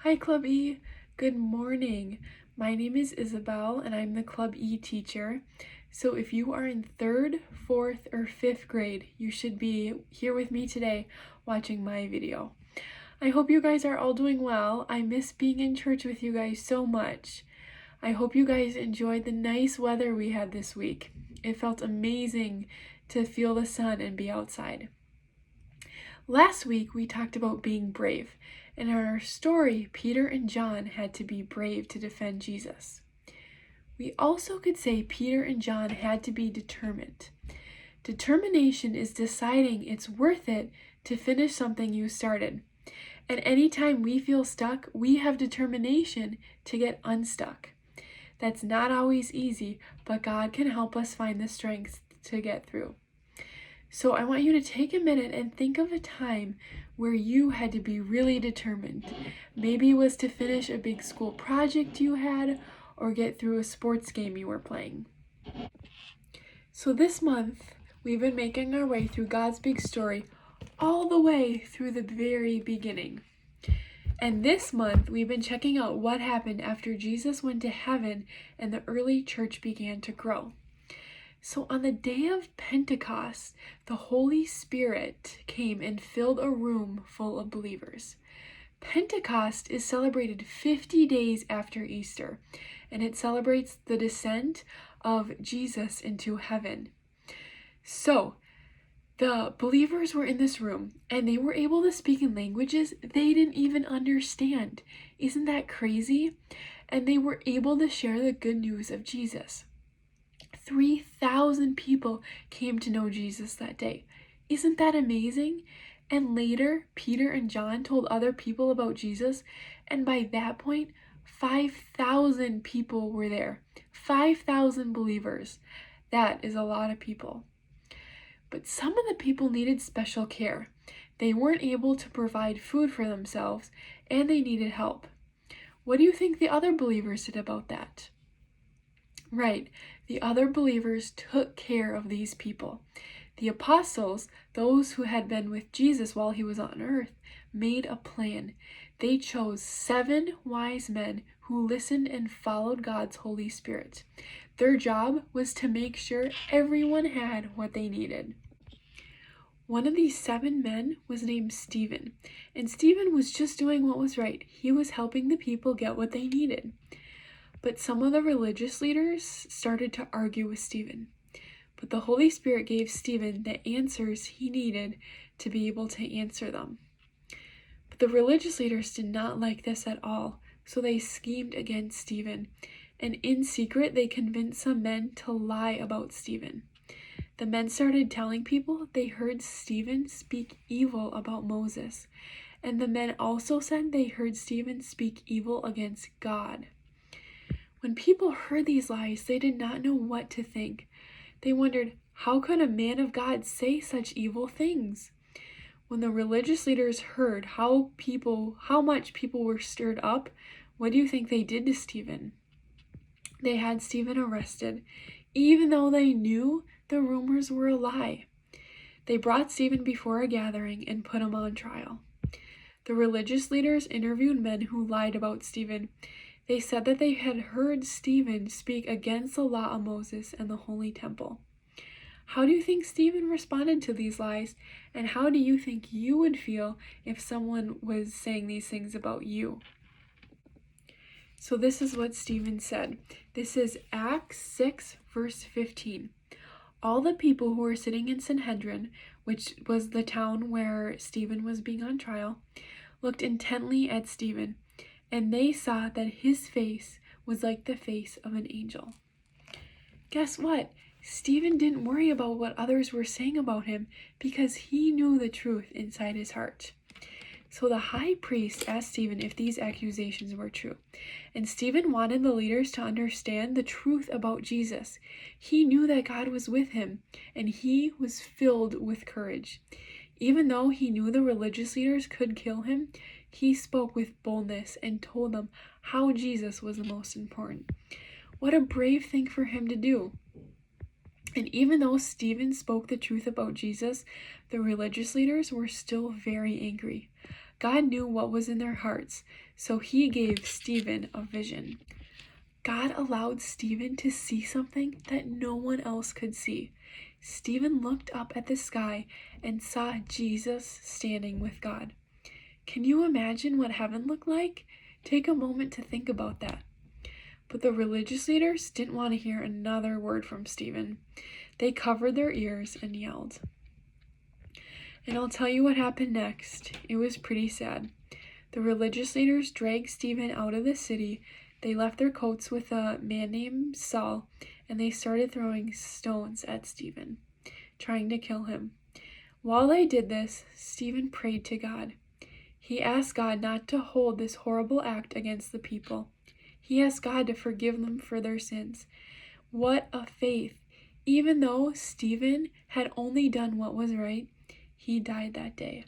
Hi Club E, good morning. My name is Isabel and I'm the Club E teacher. So if you are in 3rd, 4th, or 5th grade, you should be here with me today watching my video. I hope you guys are all doing well. I miss being in church with you guys so much. I hope you guys enjoyed the nice weather we had this week. It felt amazing to feel the sun and be outside. Last week we talked about being brave, and in our story, Peter and John had to be brave to defend Jesus. We also could say Peter and John had to be determined. Determination is deciding it's worth it to finish something you started. And anytime we feel stuck, we have determination to get unstuck. That's not always easy, but God can help us find the strength to get through. So I want you to take a minute and think of a time where you had to be really determined. Maybe it was to finish a big school project you had or get through a sports game you were playing. So this month, we've been making our way through God's big story all the way through the very beginning. And this month, we've been checking out what happened after Jesus went to heaven and the early church began to grow. So on the day of Pentecost, the Holy Spirit came and filled a room full of believers. Pentecost is celebrated 50 days after Easter, and it celebrates the descent of Jesus into heaven. So the believers were in this room, and they were able to speak in languages they didn't even understand. Isn't that crazy? And they were able to share the good news of Jesus. 3,000 people came to know Jesus that day. Isn't that amazing? And later, Peter and John told other people about Jesus, and by that point, 5,000 people were there. 5,000 believers. That is a lot of people. But some of the people needed special care. They weren't able to provide food for themselves, and they needed help. What do you think the other believers did about that? Right, the other believers took care of these people. The apostles, those who had been with Jesus while he was on earth, made a plan. They chose 7 wise men who listened and followed God's Holy Spirit. Their job was to make sure everyone had what they needed. One of these 7 men was named Stephen, and Stephen was just doing what was right. He was helping the people get what they needed. But some of the religious leaders started to argue with Stephen. But the Holy Spirit gave Stephen the answers he needed to be able to answer them. But the religious leaders did not like this at all, so they schemed against Stephen. And in secret, they convinced some men to lie about Stephen. The men started telling people they heard Stephen speak evil about Moses. And the men also said they heard Stephen speak evil against God. When people heard these lies, they did not know what to think. They wondered, how could a man of God say such evil things? When the religious leaders heard how much people were stirred up, what do you think they did to Stephen? They had Stephen arrested, even though they knew the rumors were a lie. They brought Stephen before a gathering and put him on trial. The religious leaders interviewed men who lied about Stephen. They said that they had heard Stephen speak against the law of Moses and the Holy Temple. How do you think Stephen responded to these lies, and how do you think you would feel if someone was saying these things about you? So this is what Stephen said. This is Acts 6, verse 15. All the people who were sitting in Sanhedrin, which was the town where Stephen was being on trial, looked intently at Stephen, and they saw that his face was like the face of an angel. Guess what? Stephen didn't worry about what others were saying about him because he knew the truth inside his heart. So the high priest asked Stephen if these accusations were true. And Stephen wanted the leaders to understand the truth about Jesus. He knew that God was with him, and he was filled with courage. Even though he knew the religious leaders could kill him, he spoke with boldness and told them how Jesus was the most important. What a brave thing for him to do. And even though Stephen spoke the truth about Jesus, the religious leaders were still very angry. God knew what was in their hearts, so he gave Stephen a vision. God allowed Stephen to see something that no one else could see. Stephen looked up at the sky and saw Jesus standing with God. Can you imagine what heaven looked like? Take a moment to think about that. But the religious leaders didn't want to hear another word from Stephen. They covered their ears and yelled. And I'll tell you what happened next. It was pretty sad. The religious leaders dragged Stephen out of the city. They left their coats with a man named Saul, and they started throwing stones at Stephen, trying to kill him. While they did this, Stephen prayed to God. He asked God not to hold this horrible act against the people. He asked God to forgive them for their sins. What a faith! Even though Stephen had only done what was right, he died that day.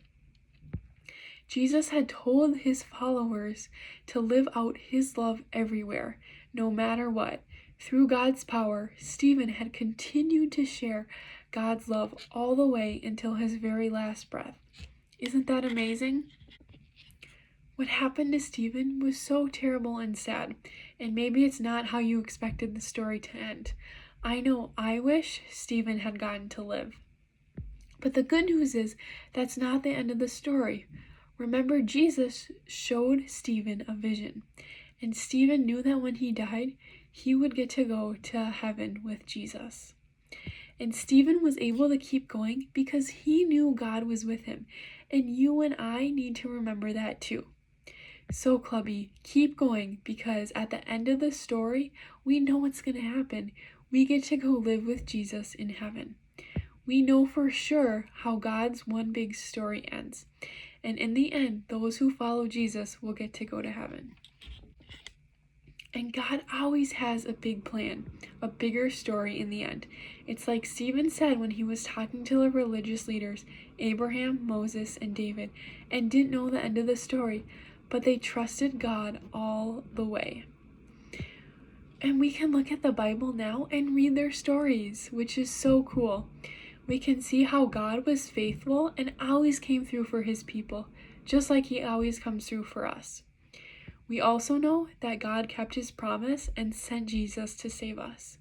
Jesus had told his followers to live out his love everywhere, no matter what. Through God's power, Stephen had continued to share God's love all the way until his very last breath. Isn't that amazing? What happened to Stephen was so terrible and sad, and maybe it's not how you expected the story to end. I know I wish Stephen had gotten to live. But the good news is that's not the end of the story. Remember, Jesus showed Stephen a vision, and Stephen knew that when he died, he would get to go to heaven with Jesus. And Stephen was able to keep going because he knew God was with him, and you and I need to remember that too. So Clubby, keep going, because at the end of the story, we know what's going to happen. We get to go live with Jesus in heaven. We know for sure how God's one big story ends. And in the end, those who follow Jesus will get to go to heaven. And God always has a big plan, a bigger story in the end. It's like Stephen said when he was talking to the religious leaders, Abraham, Moses, and David, and didn't know the end of the story, but they trusted God all the way. And we can look at the Bible now and read their stories, which is so cool. We can see how God was faithful and always came through for his people, just like he always comes through for us. We also know that God kept his promise and sent Jesus to save us.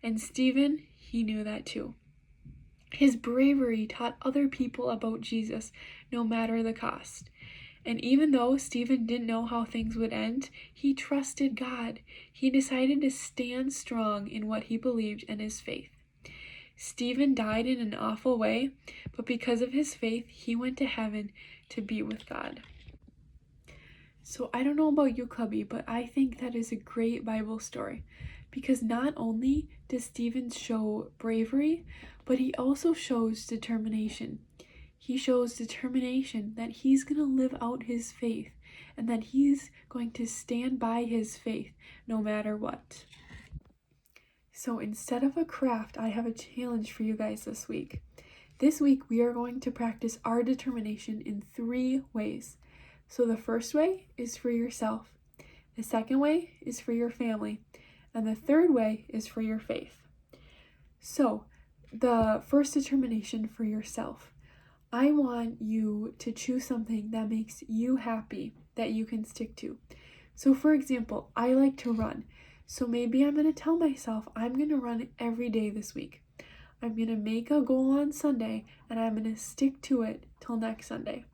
And Stephen, he knew that too. His bravery taught other people about Jesus, no matter the cost. And even though Stephen didn't know how things would end, he trusted God. He decided to stand strong in what he believed and his faith. Stephen died in an awful way, but because of his faith, he went to heaven to be with God. So I don't know about you, Clubby, but I think that is a great Bible story, because not only does Stephen show bravery, but he also shows determination. He shows determination that he's going to live out his faith and that he's going to stand by his faith no matter what. So instead of a craft, I have a challenge for you guys this week. This week we are going to practice our determination in 3 ways. So the first way is for yourself, the second way is for your family, and the third way is for your faith. So the first determination for yourself. I want you to choose something that makes you happy that you can stick to. So for example, I like to run. So maybe I'm going to tell myself I'm going to run every day this week. I'm going to make a goal on Sunday and I'm going to stick to it till next Sunday.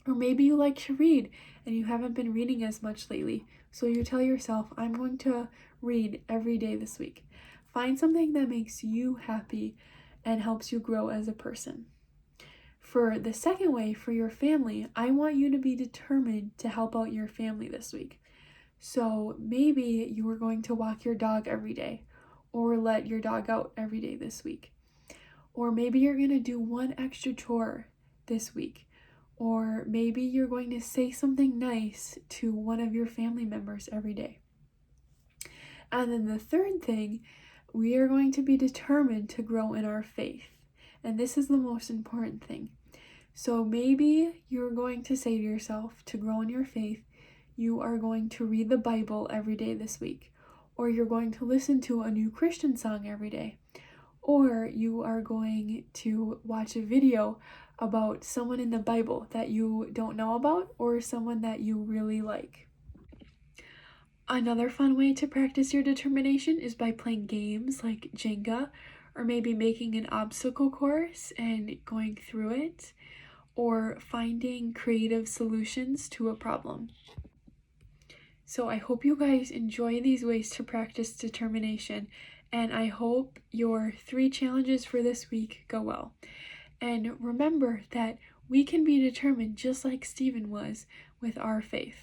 Or maybe you like to read and you haven't been reading as much lately. So you tell yourself, I'm going to read every day this week. Find something that makes you happy and helps you grow as a person. For the second way, for your family, I want you to be determined to help out your family this week. So maybe you are going to walk your dog every day or let your dog out every day this week. Or maybe you're going to do one extra chore this week. Or maybe you're going to say something nice to one of your family members every day. And then the third thing, we are going to be determined to grow in our faith. And this is the most important thing. So maybe you're going to say to yourself, to grow in your faith, you are going to read the Bible every day this week. Or you're going to listen to a new Christian song every day. Or you are going to watch a video about someone in the Bible that you don't know about or someone that you really like. Another fun way to practice your determination is by playing games like Jenga, or maybe making an obstacle course and going through it, or finding creative solutions to a problem. So I hope you guys enjoy these ways to practice determination, and I hope your 3 challenges for this week go well. And remember that we can be determined just like Stephen was with our faith.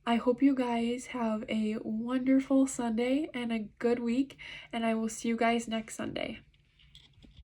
I hope you guys have a wonderful Sunday and a good week, and I will see you guys next Sunday.